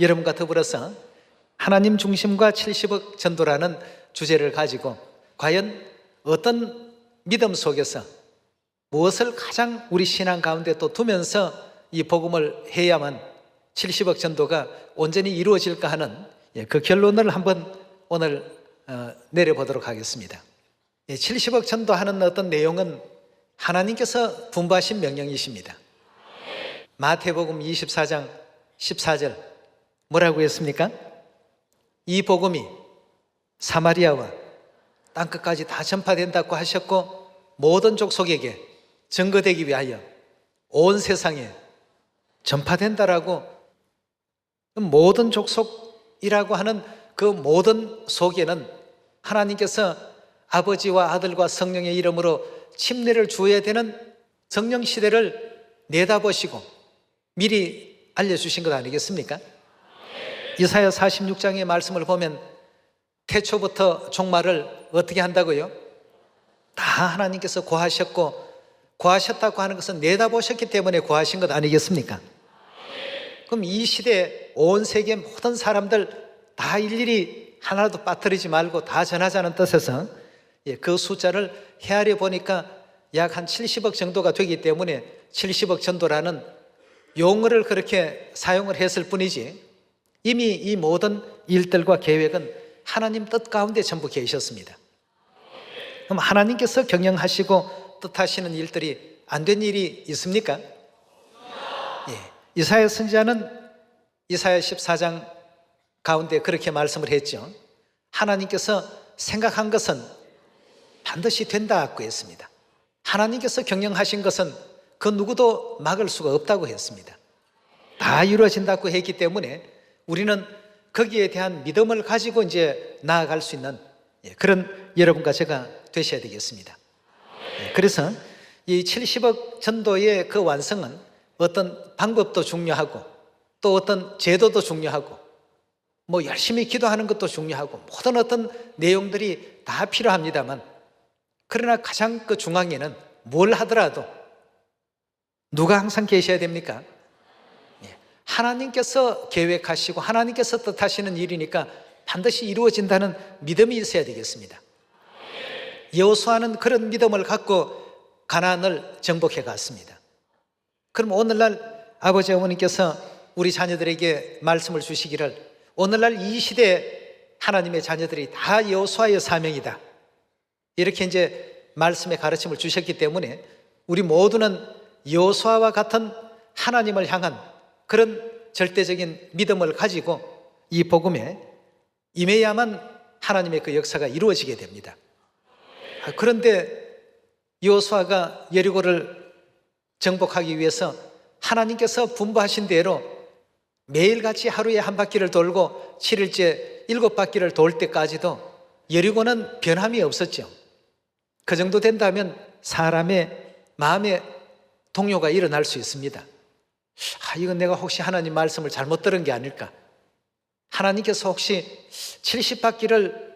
여러분과 더불어서 하나님 중심과 70억 전도라는 주제를 가지고 과연 어떤 믿음 속에서 무엇을 가장 우리 신앙 가운데 또 두면서 이 복음을 해야만 70억 전도가 온전히 이루어질까 하는 그 결론을 한번 오늘 내려보도록 하겠습니다. 70억 전도하는 어떤 내용은 하나님께서 분부하신 명령이십니다. 마태복음 24장 14절 뭐라고 했습니까? 이 복음이 사마리아와 땅끝까지 다 전파된다고 하셨고 모든 족속에게 증거되기 위하여 온 세상에 전파된다라고, 모든 족속이라고 하는 그 모든 속에는 하나님께서 아버지와 아들과 성령의 이름으로 침례를 주어야 되는 성령 시대를 내다보시고 미리 알려주신 것 아니겠습니까? 이사야 46장의 말씀을 보면 태초부터 종말을 어떻게 한다고요? 다 하나님께서 고하셨고, 고하셨다고 하는 것은 내다보셨기 때문에 고하신 것 아니겠습니까? 그럼 이 시대 온 세계 모든 사람들 다 일일이 하나도 빠뜨리지 말고 다 전하자는 뜻에서 그 숫자를 헤아려 보니까 약 한 70억 정도가 되기 때문에 70억 전도라는 용어를 그렇게 사용을 했을 뿐이지 이미 이 모든 일들과 계획은 하나님 뜻 가운데 전부 계셨습니다. 그럼 하나님께서 경영하시고 뜻하시는 일들이 안 된 일이 있습니까? 이사야 선지자는 이사야 14장 가운데 그렇게 말씀을 했죠. 하나님께서 생각한 것은 반드시 된다고 했습니다. 하나님께서 경영하신 것은 그 누구도 막을 수가 없다고 했습니다. 다 이루어진다고 했기 때문에 우리는 거기에 대한 믿음을 가지고 이제 나아갈 수 있는 그런 여러분과 제가 되셔야 되겠습니다. 그래서 이 70억 전도의 그 완성은 어떤 방법도 중요하고 또 어떤 제도도 중요하고 뭐 열심히 기도하는 것도 중요하고 모든 어떤 내용들이 다 필요합니다만, 그러나 가장 그 중앙에는 뭘 하더라도 누가 항상 계셔야 됩니까? 하나님께서 계획하시고 하나님께서 뜻하시는 일이니까 반드시 이루어진다는 믿음이 있어야 되겠습니다. 여호수아는 그런 믿음을 갖고 가나안을 정복해 갔습니다. 그럼 오늘날 아버지 어머니께서 우리 자녀들에게 말씀을 주시기를, 오늘날 이 시대에 하나님의 자녀들이 다 여호수아의 사명이다, 이렇게 이제 말씀의 가르침을 주셨기 때문에 우리 모두는 여호수아와 같은 하나님을 향한 그런 절대적인 믿음을 가지고 이 복음에 임해야만 하나님의 그 역사가 이루어지게 됩니다. 그런데 여호수아가 여리고를 정복하기 위해서 하나님께서 분부하신 대로 매일같이 하루에 한 바퀴를 돌고 7일째 7바퀴를 돌 때까지도 여리고는 변함이 없었죠. 그 정도 된다면 사람의 마음에 동요가 일어날 수 있습니다. 이건 내가 혹시 하나님 말씀을 잘못 들은 게 아닐까? 하나님께서 혹시 70바퀴를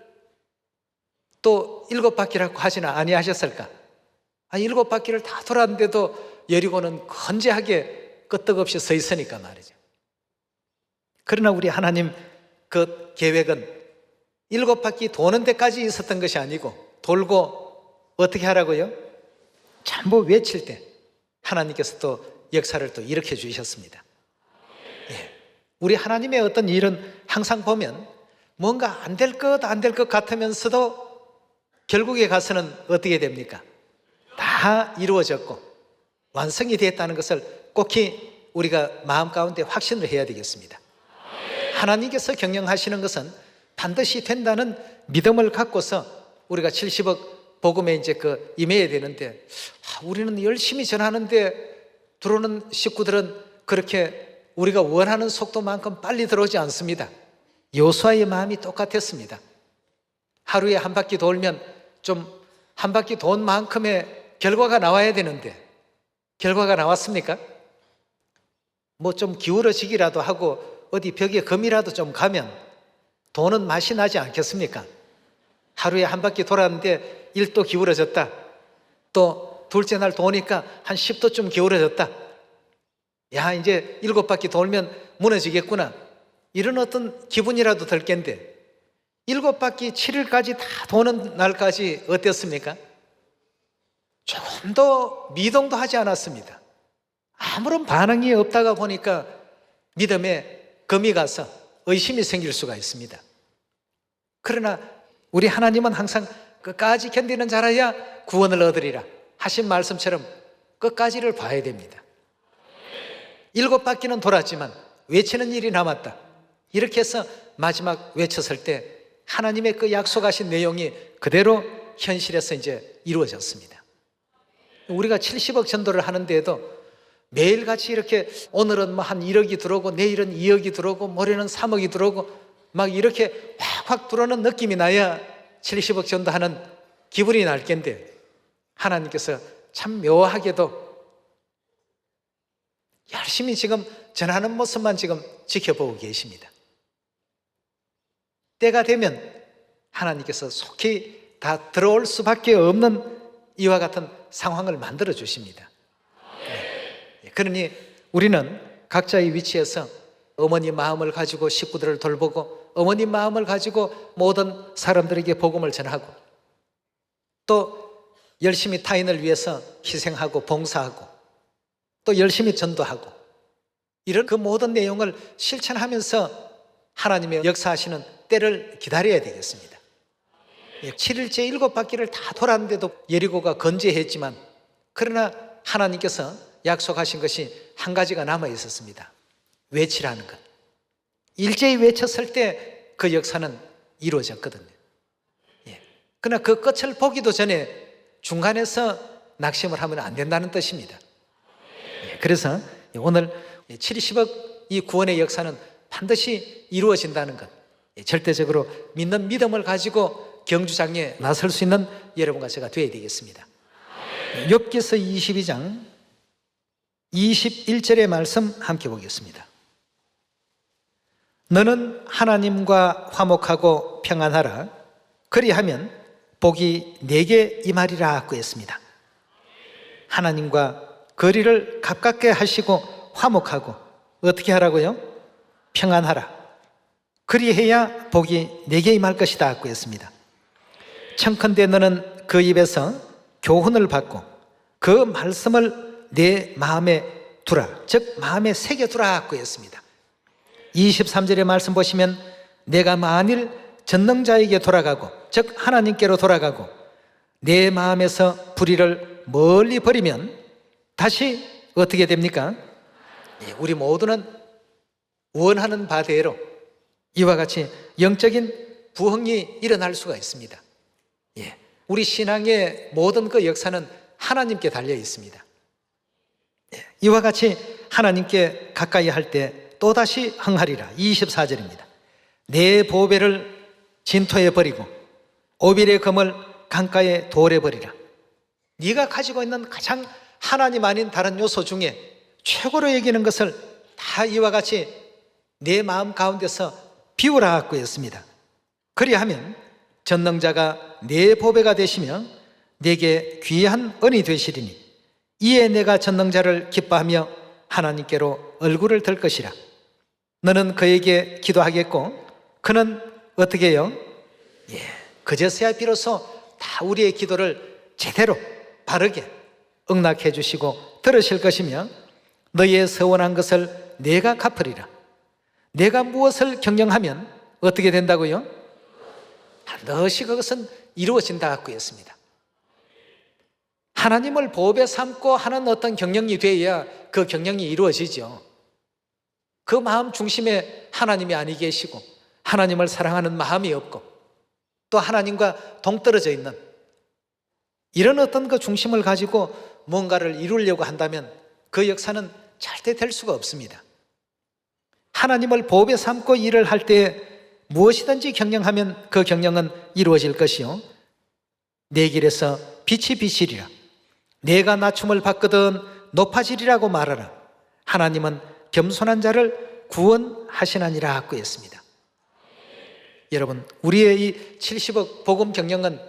또 7바퀴라고 하지는 아니하셨을까? 7바퀴를 다 돌았는데도 여리고는 건재하게 끄떡없이 서 있으니까 말이죠. 그러나 우리 하나님 그 계획은 7바퀴 도는 데까지 있었던 것이 아니고, 돌고 어떻게 하라고요? 전부 외칠 때 하나님께서 또 역사를 또 일으켜 주셨습니다. 우리 하나님의 어떤 일은 항상 보면 뭔가 안 될 것 같으면서도 결국에 가서는 어떻게 됩니까? 다 이루어졌고 완성이 됐다는 것을 꼭히 우리가 마음 가운데 확신을 해야 되겠습니다. 하나님께서 경영하시는 것은 반드시 된다는 믿음을 갖고서 우리가 70억 복음에 이제 그 임해야 되는데, 우리는 열심히 전하는데 들어오는 식구들은 그렇게 우리가 원하는 속도만큼 빨리 들어오지 않습니다. 여호수아의 마음이 똑같았습니다. 하루에 한 바퀴 돌면 좀 한 바퀴 돈 만큼의 결과가 나와야 되는데 결과가 나왔습니까? 뭐 좀 기울어지기라도 하고 어디 벽에 금이라도 좀 가면 돈은 맛이 나지 않겠습니까? 하루에 한 바퀴 돌았는데 1도 기울어졌다, 또 둘째 날 도니까 한 10도쯤 기울어졌다, 야 이제 7바퀴 돌면 무너지겠구나, 이런 어떤 기분이라도 들 텐데 7바퀴 7일까지 다 도는 날까지 어땠습니까? 조금 더 미동도 하지 않았습니다. 아무런 반응이 없다가 보니까 믿음에 금이 가서 의심이 생길 수가 있습니다. 그러나 우리 하나님은 항상 끝까지 견디는 자라야 구원을 얻으리라 하신 말씀처럼 끝까지를 봐야 됩니다. 7바퀴는 돌았지만 외치는 일이 남았다. 이렇게 해서 마지막 외쳤을 때 하나님의 그 약속하신 내용이 그대로 현실에서 이제 이루어졌습니다. 우리가 70억 전도를 하는데도 매일같이 이렇게 오늘은 뭐 한 1억이 들어오고 내일은 2억이 들어오고 모레는 3억이 들어오고 막 이렇게 확확 들어오는 느낌이 나야 70억 전도하는 기분이 날 텐데 하나님께서 참 묘하게도 열심히 지금 전하는 모습만 지금 지켜보고 계십니다. 때가 되면 하나님께서 속히 다 들어올 수밖에 없는 이와 같은 상황을 만들어 주십니다. 그러니 우리는 각자의 위치에서 어머니 마음을 가지고 식구들을 돌보고 어머니 마음을 가지고 모든 사람들에게 복음을 전하고 또 열심히 타인을 위해서 희생하고 봉사하고 또 열심히 전도하고 이런 그 모든 내용을 실천하면서 하나님의 역사하시는 때를 기다려야 되겠습니다. 7일째 7바퀴를 다 돌았는데도 여리고가 건재했지만 그러나 하나님께서 약속하신 것이 한 가지가 남아 있었습니다. 외치라는 것. 일제히 외쳤을 때 그 역사는 이루어졌거든요. 그러나 그 끝을 보기도 전에 중간에서 낙심을 하면 안 된다는 뜻입니다. 그래서 오늘 70억 이 구원의 역사는 반드시 이루어진다는 것, 절대적으로 믿는 믿음을 가지고 경주장에 나설 수 있는 여러분과 제가 되어야 되겠습니다. 욥기서 22장 21절의 말씀 함께 보겠습니다. 너는 하나님과 화목하고 평안하라. 그리하면 복이 내게 임하리라 하였습니다. 하나님과 거리를 가깝게 하시고 화목하고 어떻게 하라고요? 평안하라. 그리해야 복이 내게 임할 것이다 하였습니다. 청컨대 너는 그 입에서 교훈을 받고 그 말씀을 내 마음에 두라. 즉 마음에 새겨두라 하였습니다. 23절의 말씀 보시면 내가 만일 전능자에게 돌아가고 즉 하나님께로 돌아가고 내 마음에서 불의를 멀리 버리면 다시 어떻게 됩니까? 우리 모두는 원하는 바대로 이와 같이 영적인 부흥이 일어날 수가 있습니다. 우리 신앙의 모든 그 역사는 하나님께 달려 있습니다. 이와 같이 하나님께 가까이 할 때 또다시 흥하리라. 24절입니다. 내 보배를 진토에 버리고 오빌의 금을 강가에 돌에 버리라. 네가 가지고 있는 가장 하나님 아닌 다른 요소 중에 최고로 여기는 것을 다 이와 같이 내 마음 가운데서 비우라 하고 했습니다. 그리하면 전능자가 내 보배가 되시며 내게 귀한 은이 되시리니 이에 내가 전능자를 기뻐하며 하나님께로 얼굴을 들 것이라. 너는 그에게 기도하겠고 그는 어떻게 해요? 그제서야 비로소 다 우리의 기도를 제대로 바르게 응낙해 주시고 들으실 것이며 너희의 서원한 것을 내가 갚으리라. 내가 무엇을 경영하면 어떻게 된다고요? 반드시 그것은 이루어진다 하고 했습니다. 하나님을 보배 삼고 하는 어떤 경영이 되어야 그 경영이 이루어지죠. 그 마음 중심에 하나님이 아니 계시고 하나님을 사랑하는 마음이 없고 또 하나님과 동떨어져 있는 이런 어떤 그 중심을 가지고 뭔가를 이루려고 한다면 그 역사는 절대 될 수가 없습니다. 하나님을 보배 삼고 일을 할 때 무엇이든지 경영하면 그 경영은 이루어질 것이요 내 길에서 빛이 비치리라. 내가 낮춤을 받거든 높아지리라고 말하라. 하나님은 겸손한 자를 구원하시나니라 하고 했습니다. 여러분, 우리의 이 70억 복음 경영은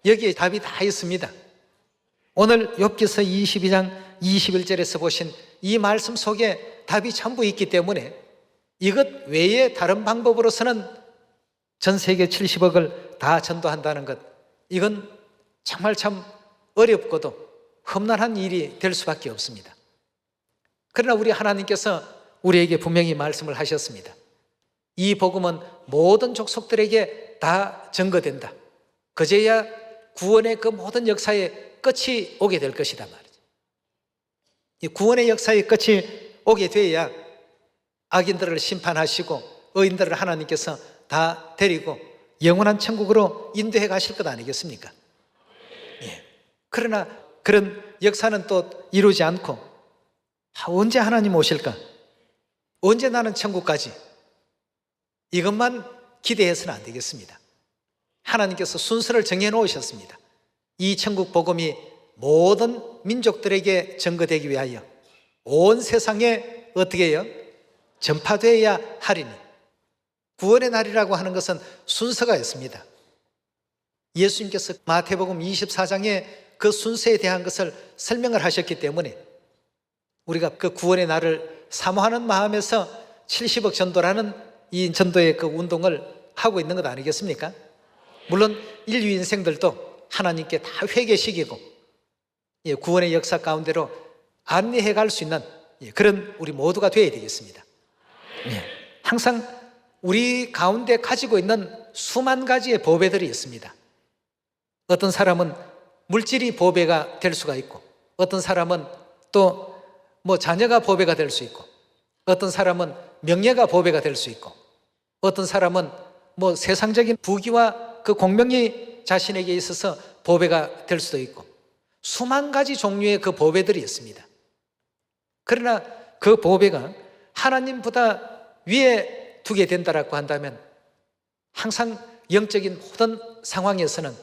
여기에 답이 다 있습니다. 오늘 욥기서 22장 21절에서 보신 이 말씀 속에 답이 전부 있기 때문에 이것 외에 다른 방법으로서는 전 세계 70억을 다 전도한다는 것, 이건 정말 참 어렵고도 험난한 일이 될 수밖에 없습니다. 그러나 우리 하나님께서 우리에게 분명히 말씀을 하셨습니다. 이 복음은 모든 족속들에게 다 전거된다. 그제야 구원의 그 모든 역사의 끝이 오게 될 것이다 말이죠. 이 구원의 역사의 끝이 오게 돼야 악인들을 심판하시고 의인들을 하나님께서 다 데리고 영원한 천국으로 인도해 가실 것 아니겠습니까? 예. 그러나 그런 역사는 또 이루지 않고 언제 하나님 오실까? 언제 나는 천국까지? 이것만 기대해서는 안 되겠습니다. 하나님께서 순서를 정해 놓으셨습니다. 이 천국 복음이 모든 민족들에게 전거되기 위하여 온 세상에 어떻게 해요? 전파되어야 하리니. 구원의 날이라고 하는 것은 순서가 있습니다. 예수님께서 마태복음 24장에 그 순서에 대한 것을 설명을 하셨기 때문에 우리가 그 구원의 날을 사모하는 마음에서 70억 전도라는 이 전도의 그 운동을 하고 있는 것 아니겠습니까? 물론 인류 인생들도 하나님께 다 회개시키고 구원의 역사 가운데로 안내해 갈 수 있는 그런 우리 모두가 되어야 되겠습니다. 항상 우리 가운데 가지고 있는 수만 가지의 보배들이 있습니다. 어떤 사람은 물질이 보배가 될 수가 있고, 어떤 사람은 또 자녀가 보배가 될 수 있고, 어떤 사람은 명예가 보배가 될 수 있고, 어떤 사람은 세상적인 부귀와 그 공명이 자신에게 있어서 보배가 될 수도 있고, 수만 가지 종류의 그 보배들이 있습니다. 그러나 그 보배가 하나님보다 위에 두게 된다라고 한다면 항상 영적인 모든 상황에서는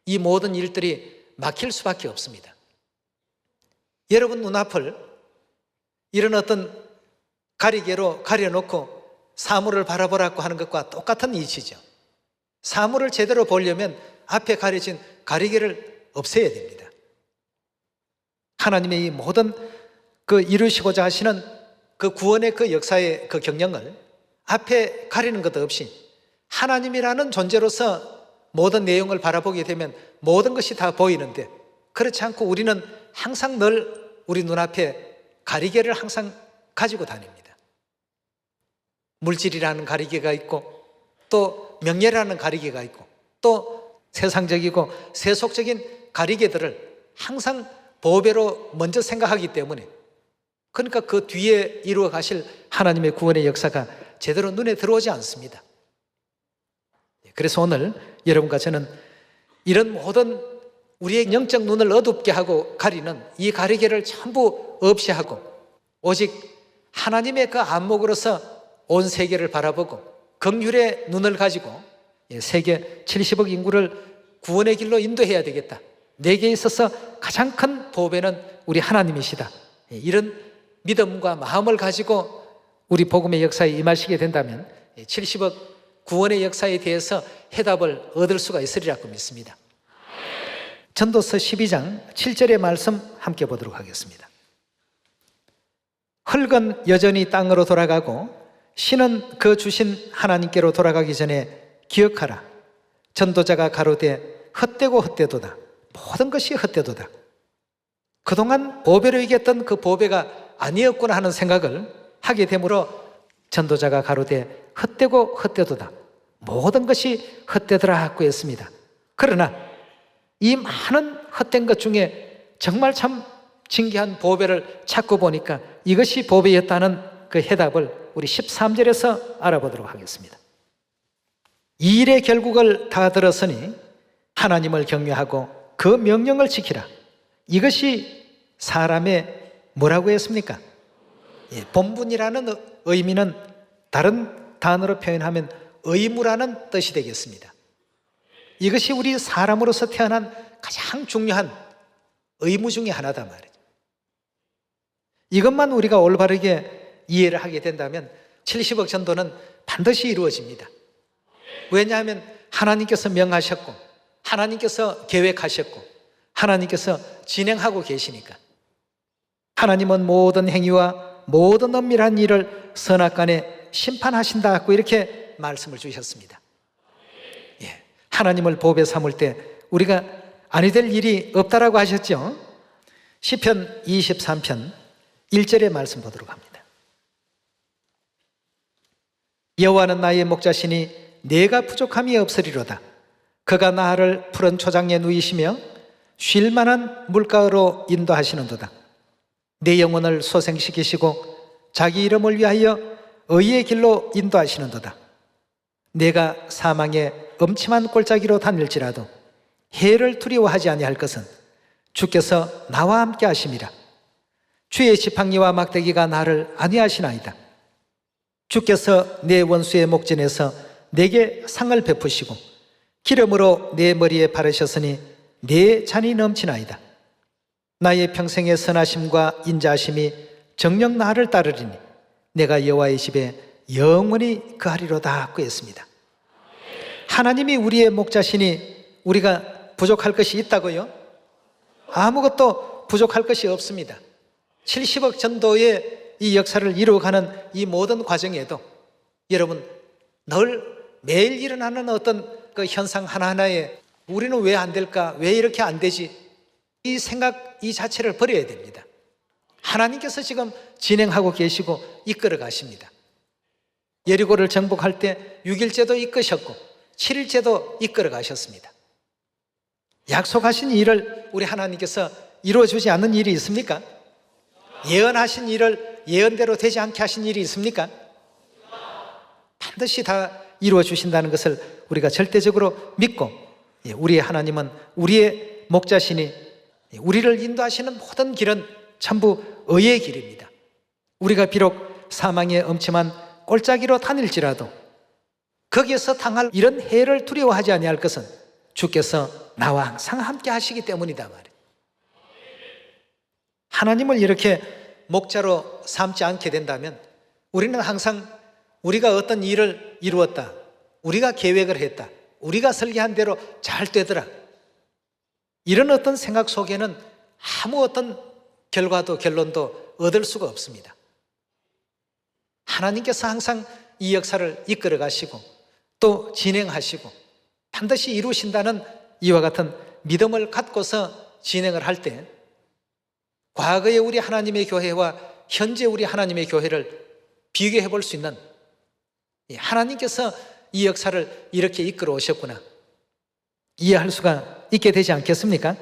이 모든 일들이 막힐 수밖에 없습니다. 여러분 눈앞을 이런 어떤 가리개로 가려놓고 사물을 바라보라고 하는 것과 똑같은 이치죠. 사물을 제대로 보려면 앞에 가려진 가리개를 없애야 됩니다. 하나님의 이 모든 그 이루시고자 하시는 그 구원의 그 역사의 그 경영을 앞에 가리는 것 없이 하나님이라는 존재로서 모든 내용을 바라보게 되면 모든 것이 다 보이는데, 그렇지 않고 우리는 항상 늘 우리 눈앞에 가리개를 항상 가지고 다닙니다. 물질이라는 가리개가 있고, 또 명예라는 가리개가 있고, 또 세상적이고 세속적인 가리개들을 항상 보배로 먼저 생각하기 때문에, 그러니까 그 뒤에 이루어 가실 하나님의 구원의 역사가 제대로 눈에 들어오지 않습니다. 그래서 오늘 여러분과 저는 이런 모든 우리의 영적 눈을 어둡게 하고 가리는 이 가리개를 전부 없이 하고 오직 하나님의 그 안목으로서 온 세계를 바라보고 긍휼의 눈을 가지고 세계 70억 인구를 구원의 길로 인도해야 되겠다. 내게 있어서 가장 큰 보배는 우리 하나님이시다. 이런 믿음과 마음을 가지고 우리 복음의 역사에 임하시게 된다면 70억 구원의 역사에 대해서 해답을 얻을 수가 있으리라고 믿습니다. 전도서 12장 7절의 말씀 함께 보도록 하겠습니다. 흙은 여전히 땅으로 돌아가고 신은 그 주신 하나님께로 돌아가기 전에 기억하라. 전도자가 가로되 헛되고 헛되도다. 모든 것이 헛되도다. 그동안 보배로 이겼던 그 보배가 아니었구나 하는 생각을 하게 되므로 전도자가 가로되 헛되고 헛되도다. 모든 것이 헛되더라 하고 했습니다. 그러나 이 많은 헛된 것 중에 정말 참 진귀한 보배를 찾고 보니까 이것이 보배였다는 그 해답을 우리 13절에서 알아보도록 하겠습니다. 이 일의 결국을 다 들었으니 하나님을 경외하고 그 명령을 지키라. 이것이 사람의 뭐라고 했습니까? 본분이라는 의미는 다른 단어로 표현하면 의무라는 뜻이 되겠습니다. 이것이 우리 사람으로서 태어난 가장 중요한 의무 중에 하나다 말이죠. 이것만 우리가 올바르게 이해를 하게 된다면 70억 전도는 반드시 이루어집니다. 왜냐하면 하나님께서 명하셨고 하나님께서 계획하셨고 하나님께서 진행하고 계시니까. 하나님은 모든 행위와 모든 엄밀한 일을 선악간에 심판하신다고 이렇게 말씀을 주셨습니다. 예, 하나님을 보배 삼을 때 우리가 아니 될 일이 없다라고 하셨죠. 시편 23편 1절의 말씀 보도록 합니다. 여호와는 나의 목자시니 내가 부족함이 없으리로다. 그가 나를 푸른 초장에 누이시며 쉴 만한 물가로 인도하시는도다. 내 영혼을 소생시키시고 자기 이름을 위하여 의의 길로 인도하시는도다. 내가 사망의 음침한 골짜기로 다닐지라도 해를 두려워하지 아니할 것은 주께서 나와 함께 하심이라. 주의 지팡이와 막대기가 나를 안위하시나이다. 주께서 내 원수의 목전에서 내게 상을 베푸시고 기름으로 내 머리에 바르셨으니 내 잔이 넘치나이다. 나의 평생의 선하심과 인자하심이 정녕 나를 따르리니 내가 여호와의 집에 영원히 거하리로다 고 했습니다. 하나님이 우리의 목자시니 우리가 부족할 것이 있다고요? 아무것도 부족할 것이 없습니다. 70억 전도의 이 역사를 이루어가는 이 모든 과정에도 여러분 늘 매일 일어나는 어떤 그 현상 하나하나에 우리는 왜 안 될까? 왜 이렇게 안 되지? 이 생각 이 자체를 버려야 됩니다. 하나님께서 지금 진행하고 계시고 이끌어 가십니다. 여리고를 정복할 때 6일째도 이끄셨고 7일째도 이끌어 가셨습니다. 약속하신 일을 우리 하나님께서 이루어주지 않는 일이 있습니까? 예언하신 일을 예언대로 되지 않게 하신 일이 있습니까? 반드시 다 이루어 주신다는 것을 우리가 절대적으로 믿고 우리의 하나님은 우리의 목자시니 우리를 인도하시는 모든 길은 전부 의의 길입니다. 우리가 비록 사망의 음침한 골짜기로 다닐지라도 거기에서 당할 이런 해를 두려워하지 아니할 것은 주께서 나와 항상 함께 하시기 때문이다 말이에요. 하나님을 이렇게 목자로 삼지 않게 된다면 우리는 항상 우리가 어떤 일을 이루었다, 우리가 계획을 했다, 우리가 설계한 대로 잘 되더라, 이런 어떤 생각 속에는 아무 어떤 결과도 결론도 얻을 수가 없습니다. 하나님께서 항상 이 역사를 이끌어 가시고 또 진행하시고 반드시 이루신다는 이와 같은 믿음을 갖고서 진행을 할 때 과거의 우리 하나님의 교회와 현재 우리 하나님의 교회를 비교해 볼 수 있는, 하나님께서 이 역사를 이렇게 이끌어 오셨구나 이해할 수가 있게 되지 않겠습니까?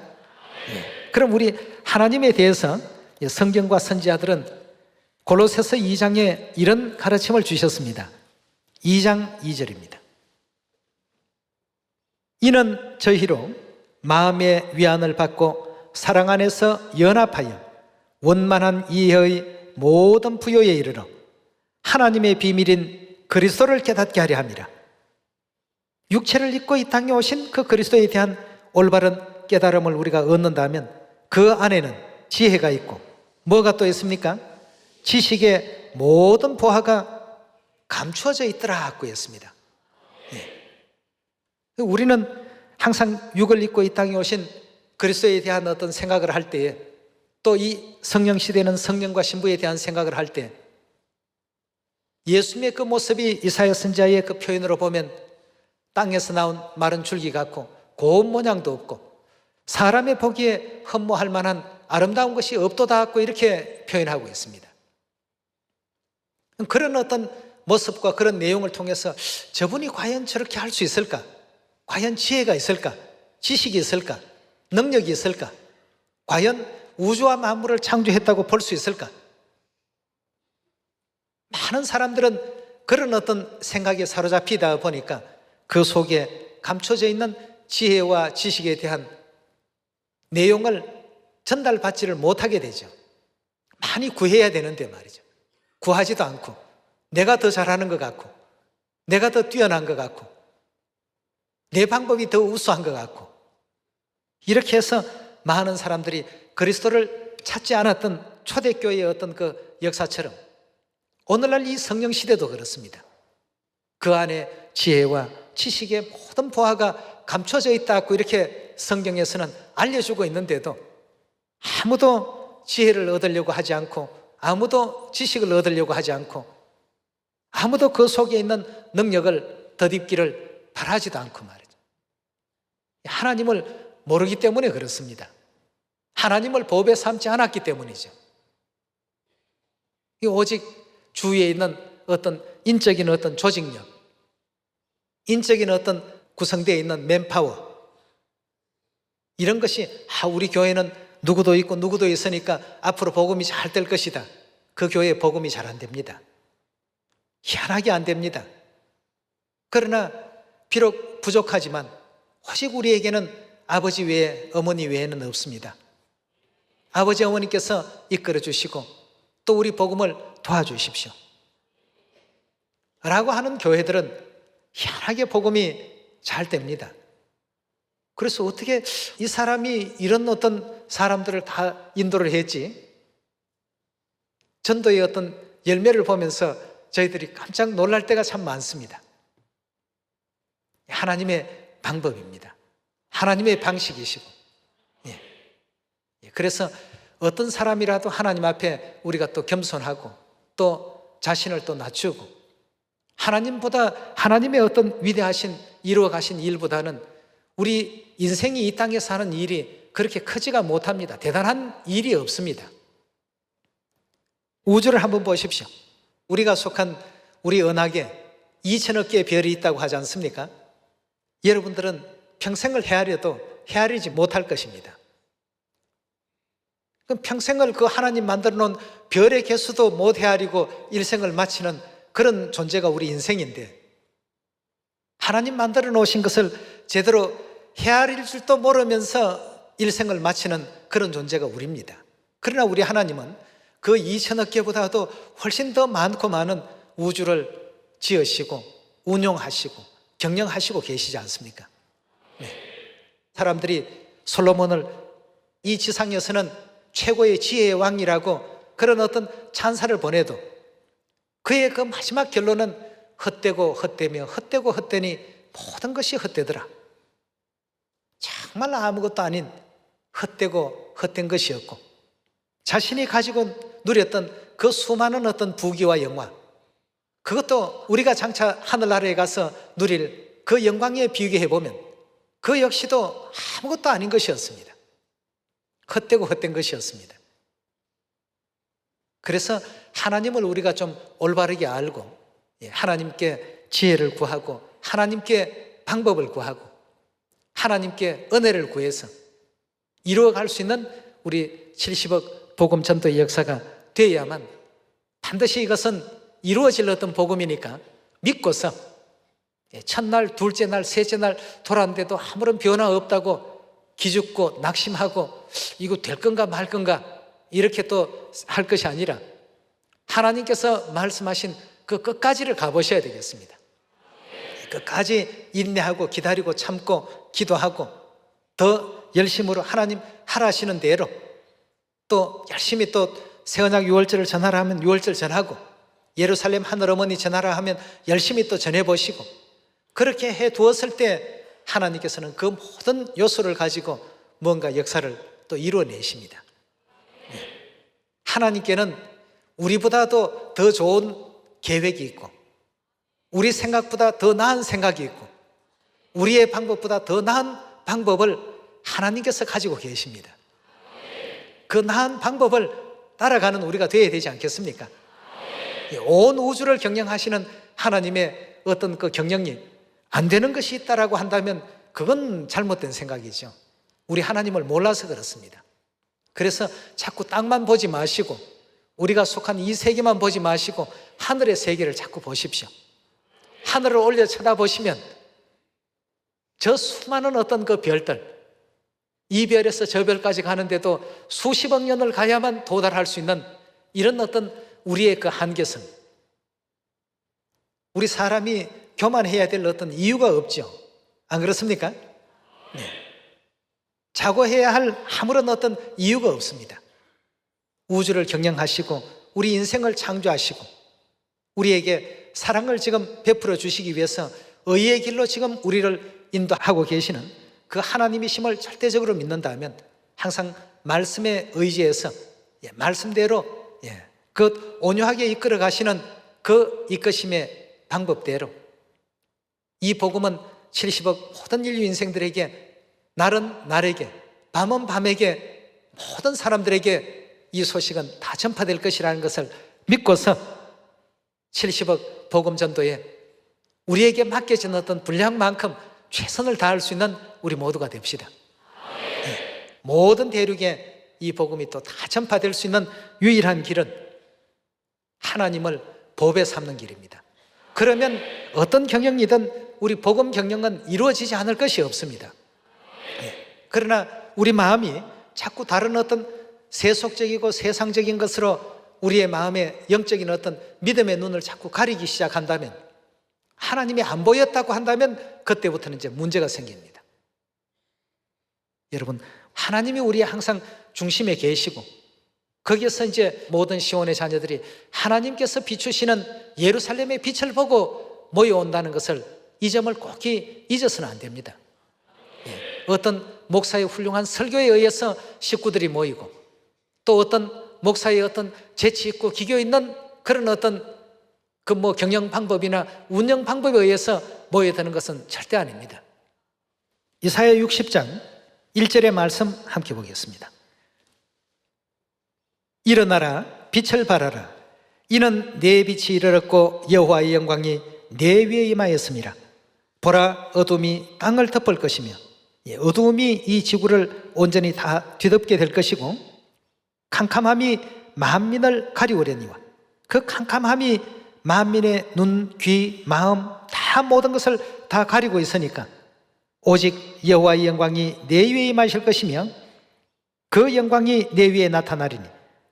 그럼 우리 하나님에 대해서 성경과 선지자들은 골로새서 2장에 이런 가르침을 주셨습니다. 2장 2절입니다. 이는 저희로 마음의 위안을 받고 사랑 안에서 연합하여 원만한 이해의 모든 부요에 이르러 하나님의 비밀인 그리스도를 깨닫게 하려 함이라. 육체를 입고 이 땅에 오신 그 그리스도에 대한 올바른 깨달음을 우리가 얻는다면 그 안에는 지혜가 있고 뭐가 또 있습니까? 지식의 모든 보화가 감추어져 있더라고 했습니다. 우리는 항상 육을 입고 이 땅에 오신 그리스도에 대한 어떤 생각을 할 때에 또 이 성령 시대는 성령과 신부에 대한 생각을 할 때 예수님의 그 모습이 이사야 선지자의 그 표현으로 보면 땅에서 나온 마른 줄기 같고 고운 모양도 없고 사람의 보기에 흠모할 만한 아름다운 것이 없도다 이렇게 표현하고 있습니다. 그런 어떤 모습과 그런 내용을 통해서 저분이 과연 저렇게 할 수 있을까? 과연 지혜가 있을까? 지식이 있을까? 능력이 있을까? 과연 우주와 만물을 창조했다고 볼 수 있을까? 많은 사람들은 그런 어떤 생각에 사로잡히다 보니까 그 속에 감춰져 있는 지혜와 지식에 대한 내용을 전달받지를 못하게 되죠. 많이 구해야 되는데 말이죠. 구하지도 않고 내가 더 잘하는 것 같고 내가 더 뛰어난 것 같고 내 방법이 더 우수한 것 같고 이렇게 해서 많은 사람들이 그리스도를 찾지 않았던 초대교회의 어떤 그 역사처럼 오늘날 이 성령 시대도 그렇습니다. 그 안에 지혜와 지식의 모든 보화가 감춰져 있다고 이렇게 성경에서는 알려주고 있는데도 아무도 지혜를 얻으려고 하지 않고 아무도 지식을 얻으려고 하지 않고 아무도 그 속에 있는 능력을 덧입기를 바라지도 않고 말이죠. 하나님을 모르기 때문에 그렇습니다. 하나님을 보배 삼지 않았기 때문이죠. 오직 주위에 있는 어떤 인적인 어떤 조직력, 인적인 어떤 구성되어 있는 맨파워, 이런 것이 우리 교회는 누구도 있고 누구도 있으니까 앞으로 복음이 잘 될 것이다. 그 교회에 복음이 잘 안 됩니다. 희한하게 안 됩니다. 그러나 비록 부족하지만 오직 우리에게는 아버지 외에, 어머니 외에는 없습니다. 아버지 어머니께서 이끌어 주시고 또 우리 복음을 도와주십시오 라고 하는 교회들은 희한하게 복음이 잘 됩니다. 그래서 어떻게 이 사람이 이런 어떤 사람들을 다 인도를 했지? 전도의 어떤 열매를 보면서 저희들이 깜짝 놀랄 때가 참 많습니다. 하나님의 방법입니다. 하나님의 방식이시고. 그래서 어떤 사람이라도 하나님 앞에 우리가 또 겸손하고 또 자신을 또 낮추고, 하나님보다, 하나님의 어떤 위대하신 이루어 가신 일보다는 우리 인생이 이 땅에 사는 일이 그렇게 크지가 못합니다. 대단한 일이 없습니다. 우주를 한번 보십시오. 우리가 속한 우리 은하계 2천억 개의 별이 있다고 하지 않습니까? 여러분들은 평생을 헤아려도 헤아리지 못할 것입니다. 그럼 평생을 그 하나님 만들어 놓은 별의 개수도 못 헤아리고 일생을 마치는 그런 존재가 우리 인생인데, 하나님 만들어 놓으신 것을 제대로 헤아릴 줄도 모르면서 일생을 마치는 그런 존재가 우리입니다. 그러나 우리 하나님은 그 2천억 개보다도 훨씬 더 많고 많은 우주를 지으시고 운용하시고 경영하시고 계시지 않습니까? 사람들이 솔로몬을 이 지상에서는 최고의 지혜의 왕이라고 그런 어떤 찬사를 보내도 그의 그 마지막 결론은 헛되고 헛되며 헛되고 헛되니 모든 것이 헛되더라. 정말 아무것도 아닌 헛되고 헛된 것이었고, 자신이 가지고 누렸던 그 수많은 어떤 부귀와 영광, 그것도 우리가 장차 하늘나라에 가서 누릴 그 영광에 비교해보면 그 역시도 아무것도 아닌 것이었습니다. 헛되고 헛된 것이었습니다. 그래서 하나님을 우리가 좀 올바르게 알고 하나님께 지혜를 구하고 하나님께 방법을 구하고 하나님께 은혜를 구해서 이루어갈 수 있는 우리 70억 복음 전도의 역사가 되어야만, 반드시 이것은 이루어질 어떤 복음이니까 믿고서 첫날, 둘째 날, 셋째 날 돌아왔는데도 아무런 변화 없다고 기죽고 낙심하고 이거 될 건가 말 건가 이렇게 또 할 것이 아니라 하나님께서 말씀하신 그 끝까지를 가보셔야 되겠습니다. 끝까지 인내하고 기다리고 참고 기도하고 더 열심으로 하나님 하라시는 대로 또 열심히 또 새언약 유월절을 전하라 하면 유월절 전하고, 예루살렘 하늘어머니 전하라 하면 열심히 또 전해보시고, 그렇게 해두었을 때 하나님께서는 그 모든 요소를 가지고 뭔가 역사를 또 이루어내십니다. 하나님께는 우리보다도 더 좋은 계획이 있고 우리 생각보다 더 나은 생각이 있고 우리의 방법보다 더 나은 방법을 하나님께서 가지고 계십니다. 그 나은 방법을 따라가는 우리가 되어야 되지 않겠습니까? 온 우주를 경영하시는 하나님의 어떤 그 경영이 안 되는 것이 있다라고 한다면 그건 잘못된 생각이죠. 우리 하나님을 몰라서 그렇습니다. 그래서 자꾸 땅만 보지 마시고 우리가 속한 이 세계만 보지 마시고 하늘의 세계를 자꾸 보십시오. 하늘을 올려 쳐다보시면 저 수많은 어떤 그 별들, 이 별에서 저 별까지 가는데도 수십억 년을 가야만 도달할 수 있는 이런 어떤 우리의 그 한계성, 우리 사람이 교만해야 될 어떤 이유가 없죠. 안 그렇습니까? 네. 자고해야 할 아무런 어떤 이유가 없습니다. 우주를 경영하시고 우리 인생을 창조하시고 우리에게 사랑을 지금 베풀어 주시기 위해서 의의 길로 지금 우리를 인도하고 계시는 그 하나님이심을 절대적으로 믿는다면 항상 말씀에 의지해서 말씀대로 그 온유하게 이끌어 가시는 그 이끄심의 방법대로 이 복음은 70억 모든 인류 인생들에게, 날은 날에게, 밤은 밤에게, 모든 사람들에게 이 소식은 다 전파될 것이라는 것을 믿고서 70억 복음 전도에 우리에게 맡겨진 어떤 분량만큼 최선을 다할 수 있는 우리 모두가 됩시다. 네. 모든 대륙에 이 복음이 또 다 전파될 수 있는 유일한 길은 하나님을 보배 삼는 길입니다. 그러면 어떤 경영이든 우리 복음 경영은 이루어지지 않을 것이 없습니다. 네. 그러나 우리 마음이 자꾸 다른 어떤 세속적이고 세상적인 것으로 우리의 마음의 영적인 어떤 믿음의 눈을 자꾸 가리기 시작한다면, 하나님이 안 보였다고 한다면 그때부터는 이제 문제가 생깁니다. 여러분, 하나님이 우리의 항상 중심에 계시고 거기에서 이제 모든 시온의 자녀들이 하나님께서 비추시는 예루살렘의 빛을 보고 모여온다는 것을, 이 점을 꼭 잊어서는 안 됩니다. 어떤 목사의 훌륭한 설교에 의해서 식구들이 모이고, 또 어떤 목사의 어떤 재치 있고 기교 있는 그런 어떤 경영 방법이나 운영 방법에 의해서 모여드는 것은 절대 아닙니다. 이사야 60장 1절의 말씀 함께 보겠습니다. 일어나라, 빛을 발하라. 이는 내 빛이 이르렀고 여호와의 영광이 내 위에 임하였음이라. 보라, 어둠이 땅을 덮을 것이며 어두움이 이 지구를 온전히 다 뒤덮게 될 것이고, 캄캄함이 만민을 가리우려니와, 그 캄캄함이 만민의 눈, 귀, 마음 다 모든 것을 다 가리고 있으니까 오직 여호와의 영광이 내 위에 임하실 것이며 그 영광이 내 위에 나타나리니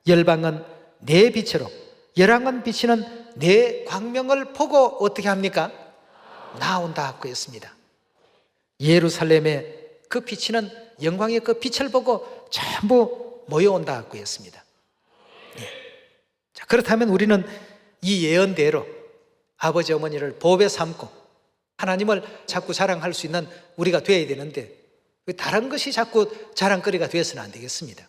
열방은 내 빛으로, 열왕은 비치는 내 광명을 보고 어떻게 합니까? 나온다 하고 했습니다. 예루살렘의 그 비치는 영광의 그 빛을 보고 전부 모여온다 하고 했습니다. 자, 그렇다면 우리는 이 예언대로 아버지 어머니를 보배 삼고 하나님을 자꾸 자랑할 수 있는 우리가 되어야 되는데, 다른 것이 자꾸 자랑거리가 되어서는 안 되겠습니다.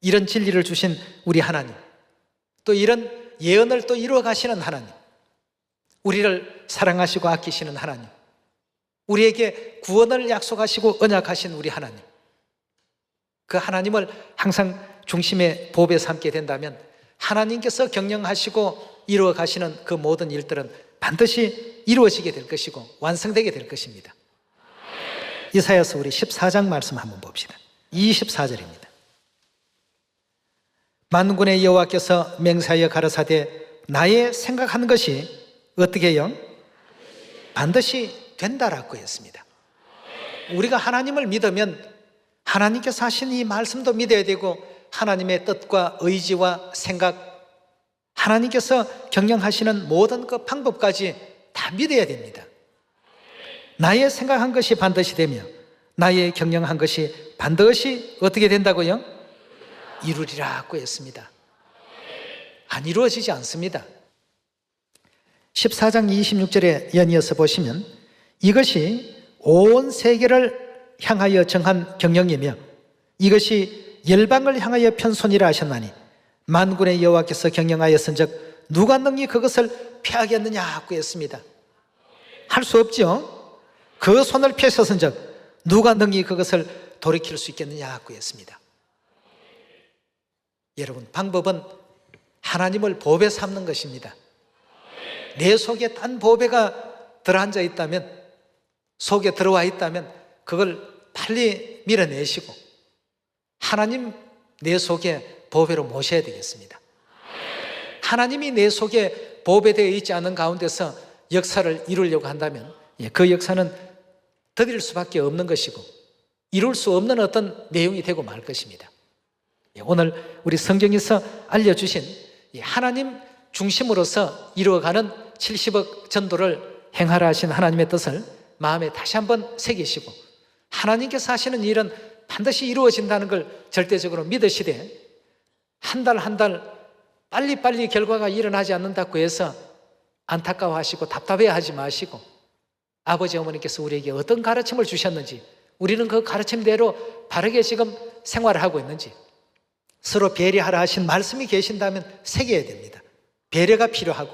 이런 진리를 주신 우리 하나님, 또 이런 예언을 또 이루어 가시는 하나님, 우리를 사랑하시고 아끼시는 하나님, 우리에게 구원을 약속하시고 언약하신 우리 하나님, 그 하나님을 항상 중심에 보배 삼게 된다면 하나님께서 경영하시고 이루어 가시는 그 모든 일들은 반드시 이루어지게 될 것이고 완성되게 될 것입니다. 이사야서 우리 14장 말씀 한번 봅시다. 24절입니다. 만군의 여호와께서 맹세하여 가라사대 나의 생각하는 것이 어떻게 해요? 반드시 된다라고 했습니다. 우리가 하나님을 믿으면 하나님께서 하신 이 말씀도 믿어야 되고, 하나님의 뜻과 의지와 생각, 하나님께서 경영하시는 모든 그 방법까지 다 믿어야 됩니다. 나의 생각한 것이 반드시 되며 나의 경영한 것이 반드시 어떻게 된다고요? 이루리라고 했습니다. 안 이루어지지 않습니다. 14장 26절에 연이어서 보시면 이것이 온 세계를 향하여 정한 경영이며 이것이 열방을 향하여 편손이라 하셨나니 만군의 여호와께서 경영하였은즉 누가 능히 그것을 피하겠느냐 하고 했습니다. 할 수 없죠. 그 손을 펴셨은즉 누가 능히 그것을 돌이킬 수 있겠느냐 하고 했습니다. 여러분, 방법은 하나님을 보배 삼는 것입니다. 내 속에 딴 보배가 들어앉아 있다면, 속에 들어와 있다면 그걸 빨리 밀어내시고 하나님 내 속에 보배로 모셔야 되겠습니다. 하나님이 내 속에 보배되어 있지 않은 가운데서 역사를 이루려고 한다면 그 역사는 더딜 수밖에 없는 것이고 이룰 수 없는 어떤 내용이 되고 말 것입니다. 오늘 우리 성경에서 알려주신 하나님 중심으로서 이루어가는 70억 전도를 행하라 하신 하나님의 뜻을 마음에 다시 한번 새기시고 하나님께서 하시는 일은 반드시 이루어진다는 걸 절대적으로 믿으시되 한 달 한 달 빨리빨리 결과가 일어나지 않는다고 해서 안타까워하시고 답답해하지 마시고 아버지 어머니께서 우리에게 어떤 가르침을 주셨는지, 우리는 그 가르침대로 바르게 지금 생활을 하고 있는지, 서로 배려하라 하신 말씀이 계신다면 새겨야 됩니다. 배려가 필요하고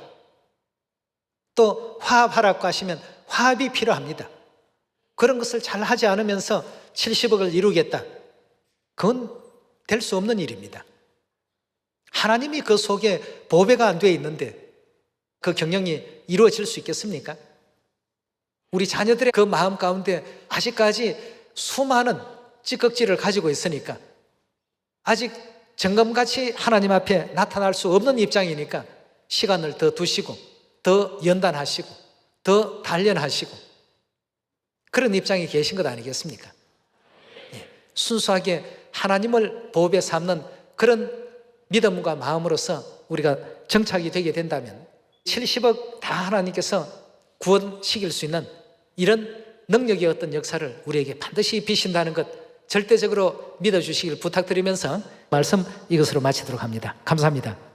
또 화합하라고 하시면 화합이 필요합니다. 그런 것을 잘 하지 않으면서 70억을 이루겠다. 그건 될 수 없는 일입니다. 하나님이 그 속에 보배가 안 되어 있는데 그 경영이 이루어질 수 있겠습니까? 우리 자녀들의 그 마음 가운데 아직까지 수많은 찌꺼기를 가지고 있으니까 아직 정금같이 하나님 앞에 나타날 수 없는 입장이니까 시간을 더 두시고 더 연단하시고 더 단련하시고 그런 입장에 계신 것 아니겠습니까? 순수하게 하나님을 보배 삼는 그런 믿음과 마음으로서 우리가 정착이 되게 된다면 70억 다 하나님께서 구원시킬 수 있는 이런 능력의 어떤 역사를 우리에게 반드시 비신다는 것 절대적으로 믿어주시길 부탁드리면서 말씀 이것으로 마치도록 합니다. 감사합니다.